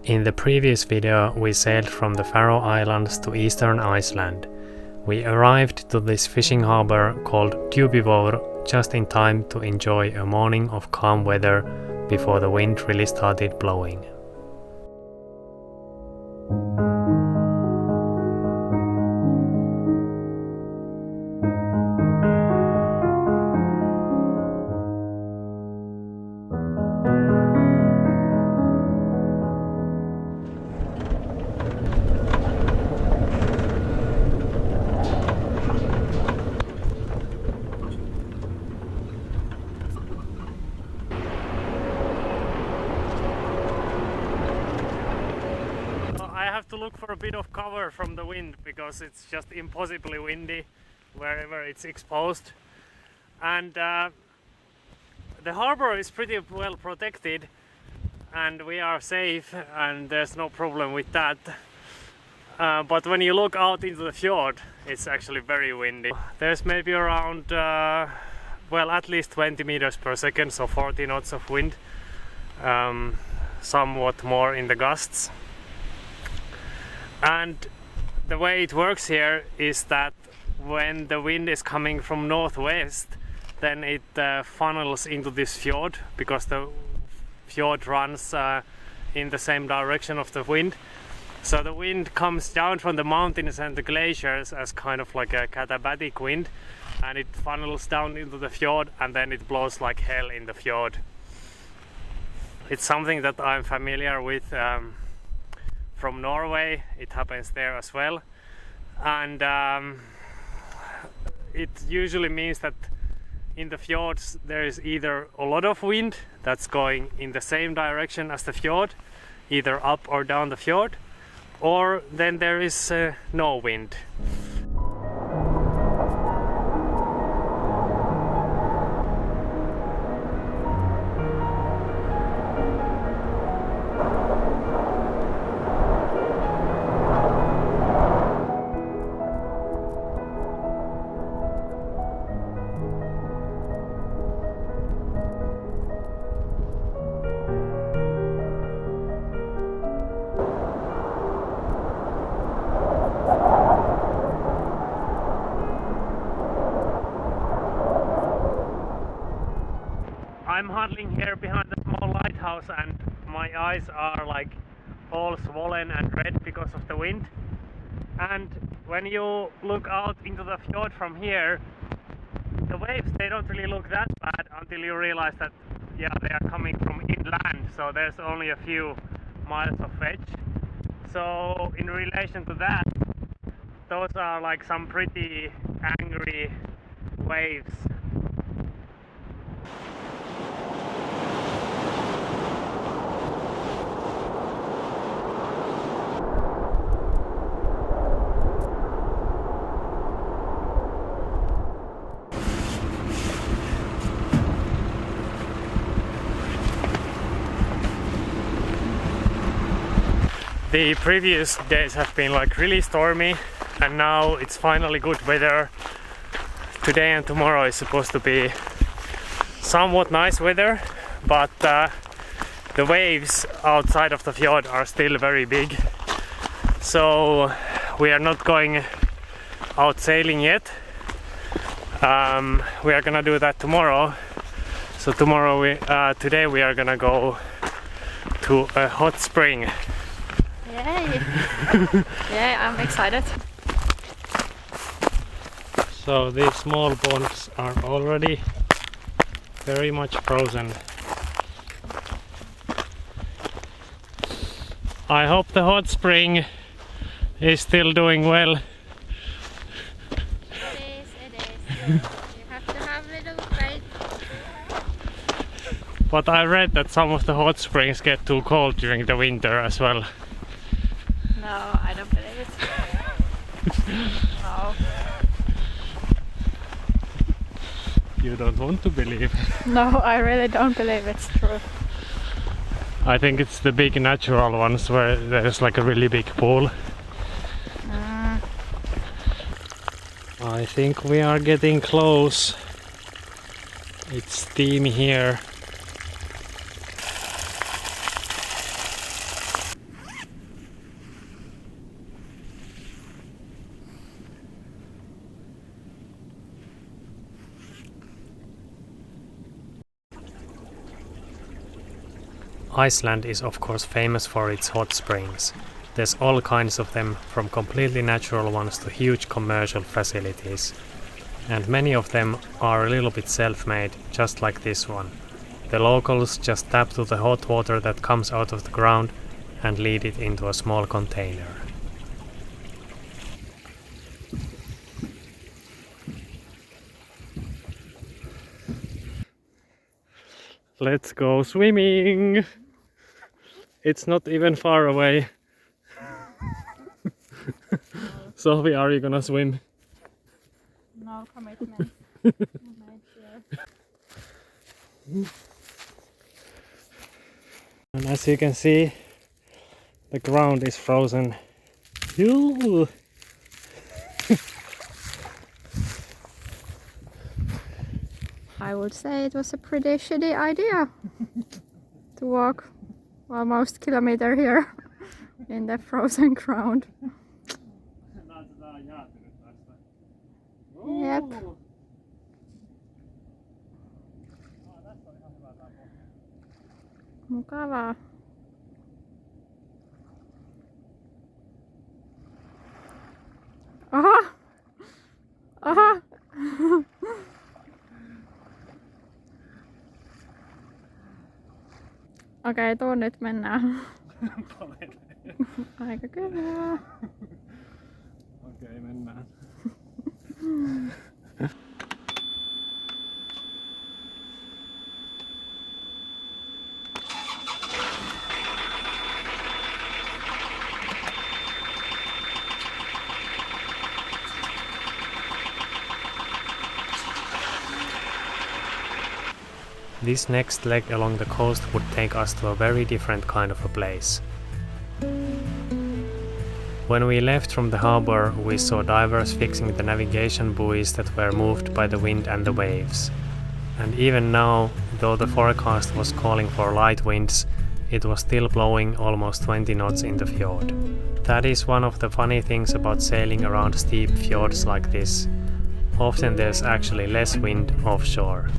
In the previous video we sailed from the Faroe Islands to eastern Iceland. We arrived to this fishing harbour called Djúpivogur just in time to enjoy a morning of calm weather before the wind really started blowing. I have to look for a bit of cover from the wind because it's just impossibly windy wherever it's exposed, and the harbor is pretty well protected and we are safe and there's no problem with that, but when you look out into the fjord it's actually very windy. There's maybe around well, at least 20 meters per second, so 40 knots of wind, somewhat more in the gusts. And the way it works here is that when the wind is coming from northwest, then it funnels into this fjord because the fjord runs in the same direction of the wind. So the wind comes down from the mountains and the glaciers as kind of like a katabatic wind, and it funnels down into the fjord and then it blows like hell in the fjord. It's something that I'm familiar with from Norway. It happens there as well, and it usually means that in the fjords there is either a lot of wind that's going in the same direction as the fjord, either up or down the fjord, or then there is no wind. I'm huddling here behind the small lighthouse and my eyes are like all swollen and red because of the wind. And when you look out into the fjord from here, the waves, they don't really look that bad until you realize that, yeah, they are coming from inland, so there's only a few miles of edge. So in relation to that, those are like some pretty angry waves. The previous days have been like really stormy, and now it's finally good weather. Today and tomorrow is supposed to be somewhat nice weather, but the waves outside of the fjord are still very big. So we are not going out sailing yet. We are gonna do that tomorrow. So today we are gonna go to a hot spring. Yay! Yeah, I'm excited. So these small ponds are already very much frozen. I hope the hot spring is still doing well. It is. You have to have a little break. But I read that some of the hot springs get too cold during the winter as well. No, I don't believe it. No. You don't want to believe? No, I really don't believe it's true. I think it's the big natural ones where there's like a really big pool. I think we are getting close. It's steamy here. Iceland is of course famous for its hot springs. There's all kinds of them, from completely natural ones to huge commercial facilities. And many of them are a little bit self-made, just like this one. The locals just tap to the hot water that comes out of the ground and lead it into a small container. Let's go swimming! It's not even far away. Sophie, are you gonna swim? No commitment. Made here. And as you can see, the ground is frozen. Yoo! I would say it was a pretty shitty idea to walk almost kilometer here in the frozen ground. Yep. Mukavaa. Aha! Aha! Okei, tuon nyt mennään. Aika kyllä. Okei, mennään. This next leg along the coast would take us to a very different kind of a place. When we left from the harbor, we saw divers fixing the navigation buoys that were moved by the wind and the waves. And even now, though the forecast was calling for light winds, it was still blowing almost 20 knots in the fjord. That is one of the funny things about sailing around steep fjords like this. Often there's actually less wind offshore.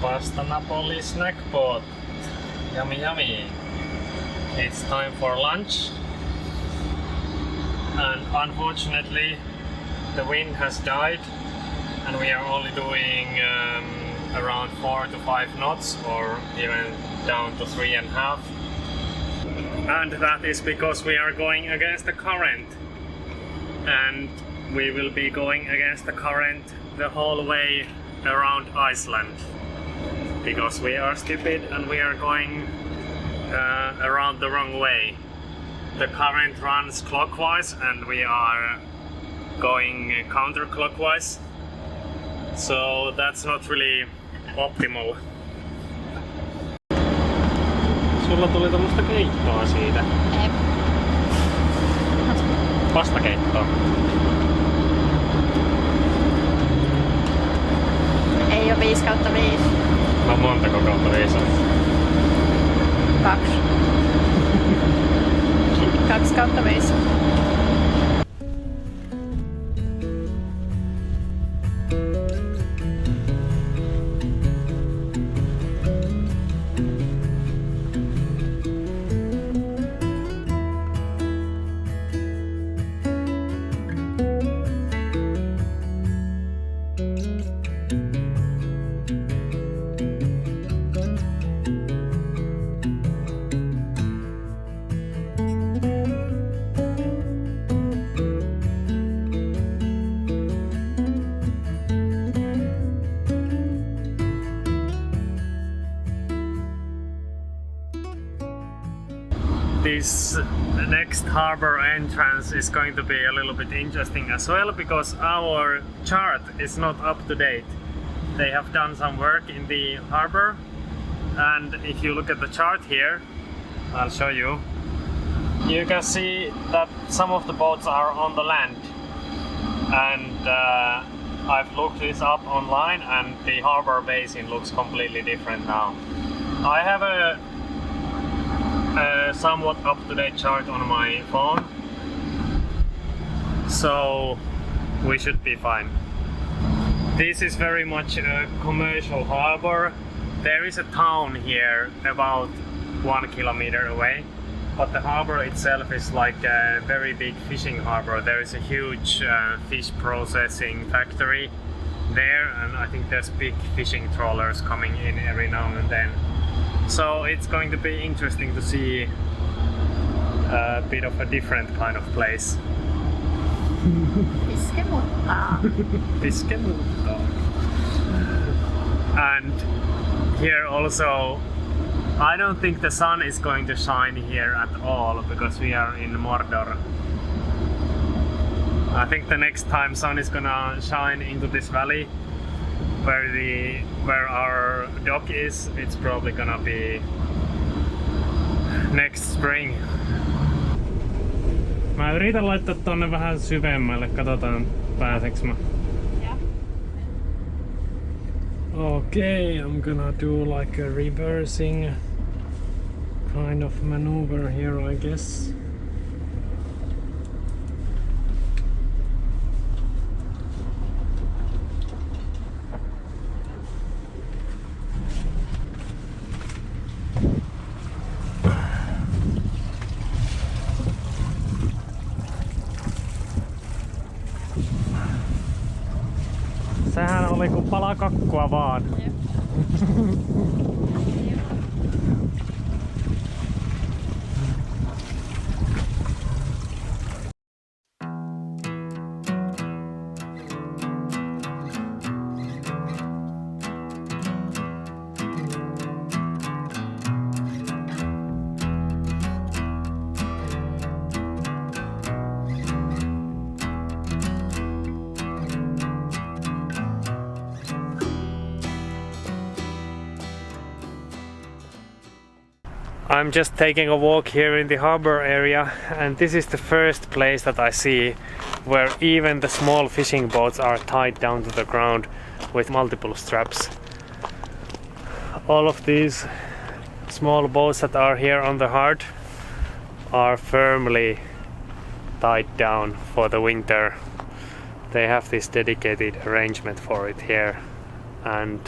Pasta Napoli snack pot. Yummy yummy. It's time for lunch. And unfortunately the wind has died and we are only doing around 4 to 5 knots or even down to 3.5. And that is because we are going against the current. And we will be going against the current the whole way around Iceland. Because we are stupid and we are going around the wrong way. The current runs clockwise and we are going counterclockwise. So that's not really optimal. Sulla tuli tommoista keittoa siitä. Ei. Pastakeittoa. Ei oo 5/5. No montako kautta 5 on? 2. 2/5. this next harbor entrance is going to be a little bit interesting as well, because our chart is not up to date. They have done some work in the harbor, and if you look at the chart here, I'll show you. You can see that some of the boats are on the land, and I've looked this up online, and the harbor basin looks completely different now. I have a somewhat up-to-date chart on my phone, so we should be fine. This is very much a commercial harbor. There is a town here about 1 kilometer away, but the harbor itself is like a very big fishing harbor. There is a huge fish processing factory there, and I think there's big fishing trawlers coming in every now and then. So it's going to be interesting to see a bit of a different kind of place. Fiskemutta. And here also, I don't think the sun is going to shine here at all, because we are in Mordor. I think the next time sun is gonna shine into this valley where our dock is, it's probably gonna be next spring. Mä yritän laittaa tonne vähän syvemmälle, katsotaan pääseks mä. Yeah. Okay, I'm gonna do like a reversing kind of maneuver here, I guess. Sehän oli kuin pala kakkua vaan. I'm just taking a walk here in the harbor area, and this is the first place that I see where even the small fishing boats are tied down to the ground with multiple straps. All of these small boats that are here on the hard are firmly tied down for the winter. They have this dedicated arrangement for it here, and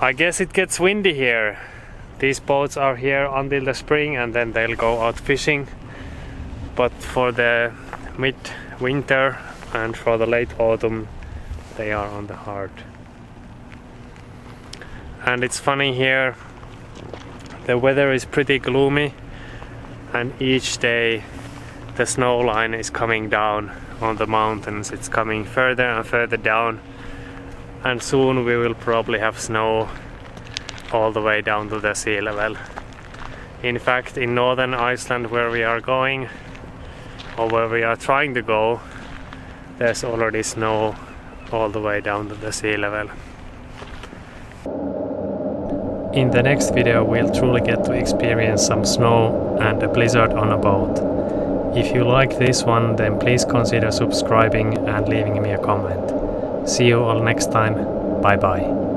I guess it gets windy here. These boats are here until the spring, and then they'll go out fishing. But for the mid-winter and for the late autumn, they are on the hard. And it's funny here, the weather is pretty gloomy, and each day the snow line is coming down on the mountains. It's coming further and further down, and soon we will probably have snow all the way down to the sea level. In fact, in northern Iceland, where we are going, or where we are trying to go, there's already snow all the way down to the sea level. In the next video, we'll truly get to experience some snow and a blizzard on a boat. If you like this one, then please consider subscribing and leaving me a comment. See you all next time. Bye bye.